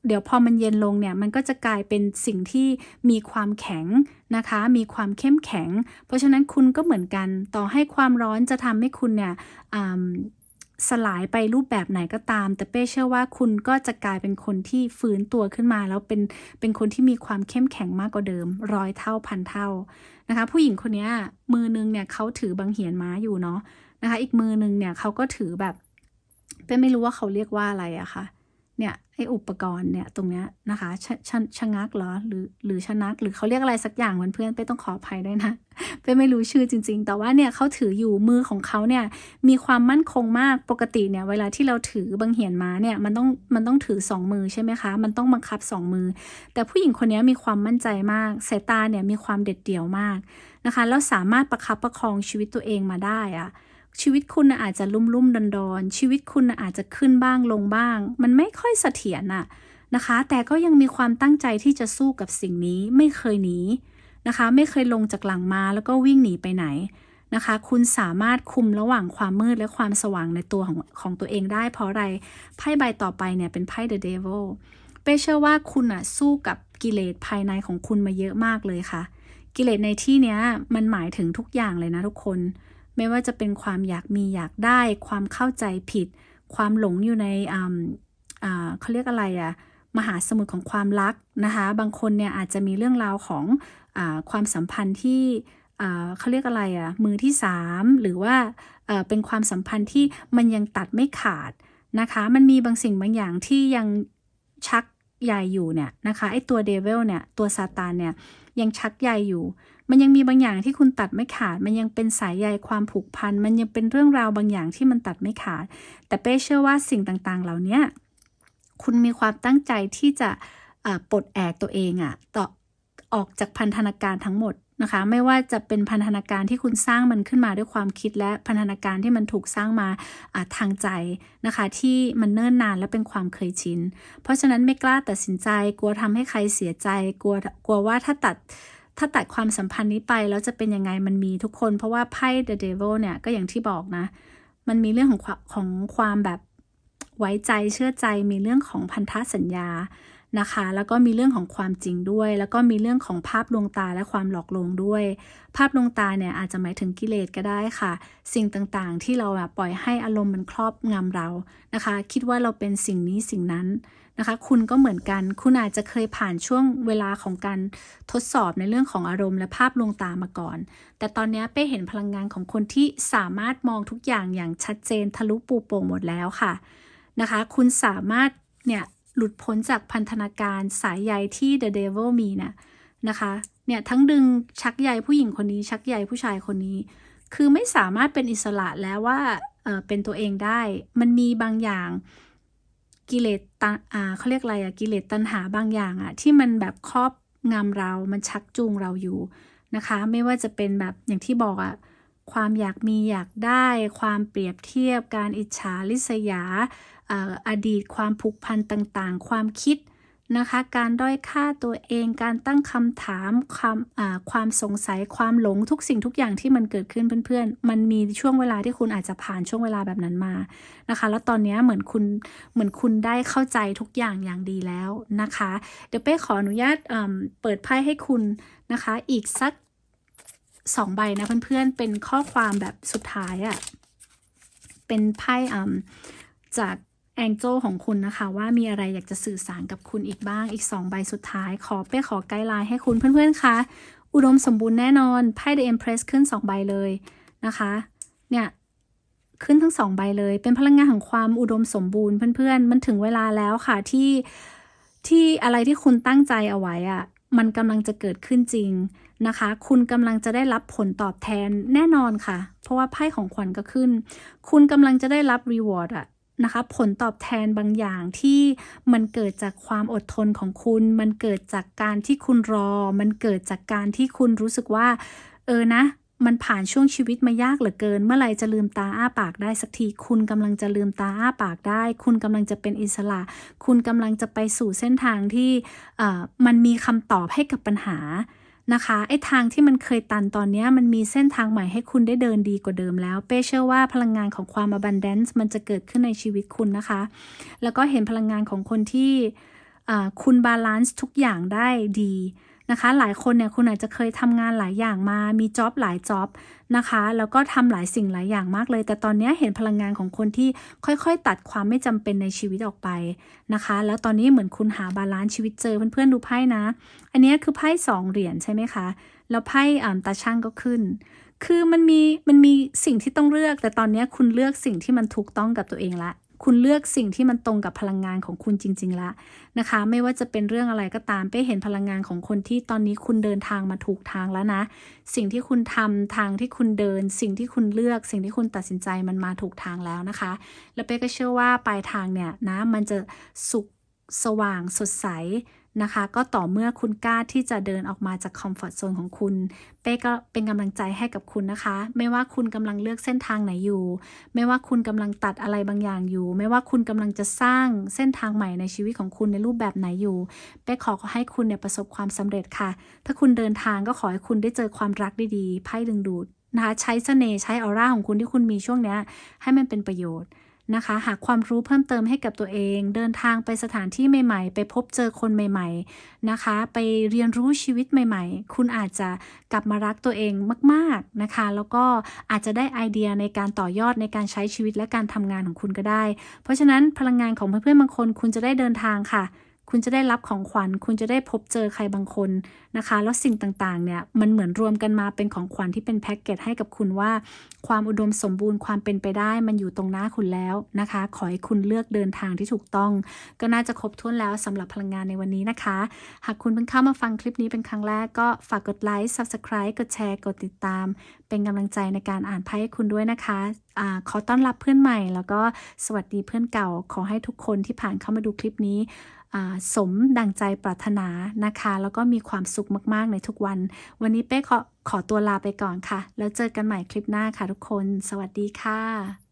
เดี๋ยวพอมันเย็นลงเนี่ยมันก็จะกลายเป็นสิ่งที่มีความแข็งนะคะมีความเข้มแข็งเพราะฉะนั้นคุณก็เหมือนกันต่อให้ความร้อนจะทำให้คุณเนี่ยสลายไปรูปแบบไหนก็ตามแต่เป้เชื่อว่าคุณก็จะกลายเป็นคนที่ฟื้นตัวขึ้นมาแล้วเป็นคนที่มีความเข้มแข็งมากกว่าเดิม100 เท่าพันเท่านะคะผู้หญิงคนนี้มือนึงเนี่ยเขาถือบังเหียนม้าอยู่เนาะนะคะอีกมือนึงเนี่ยเขาก็ถือแบบเป้ไม่รู้ว่าเขาเรียกว่าอะไรค่ะเนี่ยไออุปกรณ์เนี่ยตรงเนี้ยนะคะชะงักเหรอหรือชะนักหรือเขาเรียกอะไรสักอย่างเพื่อนๆเป้ต้องขออภัยด้วยนะเป้ไม่รู้ชื่อจริงๆแต่ว่าเนี่ยเขาถืออยู่มือของเขาเนี่ยมีความมั่นคงมากปกติเนี่ยเวลาที่เราถือบังเหียนม้าเนี่ยมันต้องถือ2มือใช่ไหมคะมันต้องบังคับ2มือแต่ผู้หญิงคนนี้มีความมั่นใจมากสายตาเนี่ยมีความเด็ดเดี่ยวมากนะคะแล้วสามารถประคับประคองชีวิตตัวเองมาได้ ชีวิตคุณน่ะอาจจะลุ่มๆดอนๆชีวิตคุณน่ะอาจจะขึ้นบ้างลงบ้างมันไม่ค่อยเสถียรน่ะนะคะแต่ก็ยังมีความตั้งใจที่จะสู้กับสิ่งนี้ไม่เคยหนีนะคะไม่เคยลงจากหลังม้าแล้วก็วิ่งหนีไปไหนนะคะคุณสามารถคุมระหว่างความมืดและความสว่างในตัวของตัวเองได้เพราะอะไรไพ่ใบต่อไปเนี่ยเป็นไพ่ The Devil เป้เชื่อว่าคุณอะสู้กับกิเลสภายในของคุณมาเยอะมากเลยค่ะกิเลสในที่เนี้ยมันหมายถึงทุกอย่างเลยนะทุกคนไม่ว่าจะเป็นความอยากมีอยากได้ความเข้าใจผิดความหลงอยู่ในเขาเรียกอะไรอะมหาสมุทรของความรักนะคะบางคนเนี่ยอาจจะมีเรื่องราวของความสัมพันธ์ที่เขาเรียกอะไรอะมือที่3หรือว่าเป็นความสัมพันธ์ที่มันยังตัดไม่ขาดนะคะมันมีบางสิ่งบางอย่างที่ยังชักใยอยู่เนี่ยนะคะไอ้ตัวเดวิลเนี่ยตัวซาตานเนี่ยยังชักใยอยู่มันยังมีบางอย่างที่คุณตัดไม่ขาดมันยังเป็นสายใยความผูกพันมันยังเป็นเรื่องราวบางอย่างที่มันตัดไม่ขาดแต่เป้เชื่อว่าสิ่งต่างๆเหล่านี้คุณมีความตั้งใจที่จะปลดแอกตัวเองต่อออกจากพันธนาการทั้งหมดนะคะไม่ว่าจะเป็นพันธนาการที่คุณสร้างมันขึ้นมาด้วยความคิดและพันธนาการที่มันถูกสร้างมาทางใจนะคะที่มันเนิ่นนานและเป็นความเคยชินเพราะฉะนั้นไม่กล้าตัดสินใจกลัวทำให้ใครเสียใจกลัวว่าถ้าตัดความสัมพันธ์นี้ไปแล้วจะเป็นยังไงมันมีทุกคนเพราะว่าไพ่ The Devil เนี่ยก็อย่างที่บอกนะมันมีเรื่องของความแบบไว้ใจเชื่อใจมีเรื่องของพันธสัญญานะคะแล้วก็มีเรื่องของความจริงด้วยแล้วก็มีเรื่องของภาพลวงตาและความหลอกลวงด้วยภาพลวงตาเนี่ยอาจจะหมายถึงกิเลสก็ได้ค่ะสิ่งต่างๆที่เราปล่อยให้อารมณ์มันครอบงำเรานะคะคิดว่าเราเป็นสิ่งนี้สิ่งนั้นนะคะคุณก็เหมือนกันคุณอาจจะเคยผ่านช่วงเวลาของการทดสอบในเรื่องของอารมณ์และภาพลวงตามาก่อนแต่ตอนนี้เป้เห็นพลังงานของคนที่สามารถมองทุกอย่างอย่างชัดเจนทะลุปูโป่งหมดแล้วค่ะนะคะคุณสามารถเนี่ยหลุดพ้นจากพันธนาการสายใยที่ The Devil มีนะคะเนี่ยทั้งดึงชักใยผู้หญิงคนนี้ชักใยผู้ชายคนนี้คือไม่สามารถเป็นอิสระแล้วว่าเป็นตัวเองได้มันมีบางอย่างกิเลสเขาเรียกอะไรกิเลสตัณหาบางอย่างที่มันแบบครอบงำเรามันชักจูงเราอยู่นะคะไม่ว่าจะเป็นแบบอย่างที่บอกความอยากมีอยากได้ความเปรียบเทียบการอิจฉาริษยาอดีตความผูกพันต่างๆความคิดนะคะการด้อยค่าตัวเองการตั้งคำถามความสงสัยความหลงทุกสิ่งทุกอย่างที่มันเกิดขึ้นเพื่อนๆมันมีช่วงเวลาที่คุณอาจจะผ่านช่วงเวลาแบบนั้นมานะคะแล้วตอนนี้เหมือนคุณได้เข้าใจทุกอย่างอย่างดีแล้วนะคะเดี๋ยวเป้ขออนุญาตเปิดไพ่ให้คุณนะคะอีกสัก2 ใบนะเพื่อนๆเป็นข้อความแบบสุดท้ายเป็นไพ่จากแองเจิลของคุณนะคะว่ามีอะไรอยากจะสื่อสารกับคุณอีกบ้างอีก2 ใบสุดท้ายเป้ขอไกด์ไลน์ให้คุณเพื่อนๆคะอุดมสมบูรณ์แน่นอนไพ่ The Empress ขึ้น2 ใบเลยนะคะเนี่ยขึ้นทั้ง2 ใบเลยเป็นพลังงานของความอุดมสมบูรณ์เพื่อนๆมันถึงเวลาแล้วค่ะที่อะไรที่คุณตั้งใจเอาไว้มันกำลังจะเกิดขึ้นจริงนะคะคุณกำลังจะได้รับผลตอบแทนแน่นอนค่ะเพราะว่าไพ่ของขวัญก็ขึ้นคุณกำลังจะได้รับรีวอร์ดนะคะผลตอบแทนบางอย่างที่มันเกิดจากความอดทนของคุณมันเกิดจากการที่คุณรอมันเกิดจากการที่คุณรู้สึกว่านะมันผ่านช่วงชีวิตมายากเหลือเกินเมื่อไหร่จะลืมตาอ้าปากได้สักทีคุณกำลังจะลืมตาอ้าปากได้คุณกำลังจะเป็นอิสระคุณกำลังจะไปสู่เส้นทางที่มันมีคำตอบให้กับปัญหานะคะไอ้ทางที่มันเคยตันตอนนี้มันมีเส้นทางใหม่ให้คุณได้เดินดีกว่าเดิมแล้วเป้เชื่อว่าพลังงานของความ abundance มันจะเกิดขึ้นในชีวิตคุณนะคะแล้วก็เห็นพลังงานของคนที่คุณบาลานซ์ทุกอย่างได้ดีนะคะหลายคนเนี่ยคุณอาจจะเคยทำงานหลายอย่างมามีจ็อบหลายจ็อบนะคะแล้วก็ทำหลายสิ่งหลายอย่างมากเลยแต่ตอนนี้เห็นพลังงานของคนที่ค่อยๆตัดความไม่จำเป็นในชีวิตออกไปนะคะแล้วตอนนี้เหมือนคุณหาบาลานซ์ชีวิตเจอเพื่อนๆดูไพ่นะอันนี้คือไพ่2 เหรียญใช่ไหมคะแล้วไพ่ตาช่างก็ขึ้นคือมันมีสิ่งที่ต้องเลือกแต่ตอนนี้คุณเลือกสิ่งที่มันถูกต้องกับตัวเองละคุณเลือกสิ่งที่มันตรงกับพลังงานของคุณจริงๆละนะคะไม่ว่าจะเป็นเรื่องอะไรก็ตามเป้เห็นพลังงานของคนที่ตอนนี้คุณเดินทางมาถูกทางแล้วนะสิ่งที่คุณทำทางที่คุณเดินสิ่งที่คุณเลือกสิ่งที่คุณตัดสินใจมันมาถูกทางแล้วนะคะแล้วเป้ก็เชื่อว่าปลายทางเนี่ยนะมันจะสุขสว่างสดใส นะคะก็ต่อเมื่อคุณกล้าที่จะเดินออกมาจากคอมฟอร์ตโซนของคุณเป้ก็เป็นกำลังใจให้กับคุณนะคะไม่ว่าคุณกำลังเลือกเส้นทางไหนอยู่ไม่ว่าคุณกำลังตัดอะไรบางอย่างอยู่ไม่ว่าคุณกำลังจะสร้างเส้นทางใหม่ในชีวิตของคุณในรูปแบบไหนอยู่เป้ขอให้คุณเนี่ยประสบความสำเร็จค่ะถ้าคุณเดินทางก็ขอให้คุณได้เจอความรักดีๆไพ่ดึงดูดนะคะใช้เสน่ห์ใช้ออร่าของคุณที่คุณมีช่วงนี้ให้มันเป็นประโยชน์นะคะหาความรู้เพิ่มเติมให้กับตัวเองเดินทางไปสถานที่ใหม่ๆไปพบเจอคนใหม่ๆนะคะไปเรียนรู้ชีวิตใหม่ๆคุณอาจจะกลับมารักตัวเองมากๆนะคะแล้วก็อาจจะได้ไอเดียในการต่อยอดในการใช้ชีวิตและการทำงานของคุณก็ได้เพราะฉะนั้นพลังงานของเพื่อนๆบางคนคุณจะได้เดินทางค่ะคุณจะได้รับของขวัญคุณจะได้พบเจอใครบางคนนะคะแล้วสิ่งต่างๆเนี่ยมันเหมือนรวมกันมาเป็นของขวัญที่เป็นแพ็กเกจให้กับคุณว่าความอุดมสมบูรณ์ความเป็นไปได้มันอยู่ตรงหน้าคุณแล้วนะคะขอให้คุณเลือกเดินทางที่ถูกต้องก็น่าจะครบถ้วนแล้วสำหรับพลังงานในวันนี้นะคะหากคุณเพิ่งเข้ามาฟังคลิปนี้เป็นครั้งแรกก็ฝากกดไลค์ Subscribe กดแชร์กดติดตามเป็นกำลังใจในการอ่านไพ่ให้คุณด้วยนะคะขอต้อนรับเพื่อนใหม่แล้วก็สวัสดีเพื่อนเก่าขอให้ทุกคนที่ผ่านเข้ามาดูคลิปนี้สมดังใจปรารถนานะคะแล้วก็มีความสุขมากๆในทุกวันวันนี้เป้ขอตัวลาไปก่อนค่ะแล้วเจอกันใหม่คลิปหน้าค่ะทุกคนสวัสดีค่ะ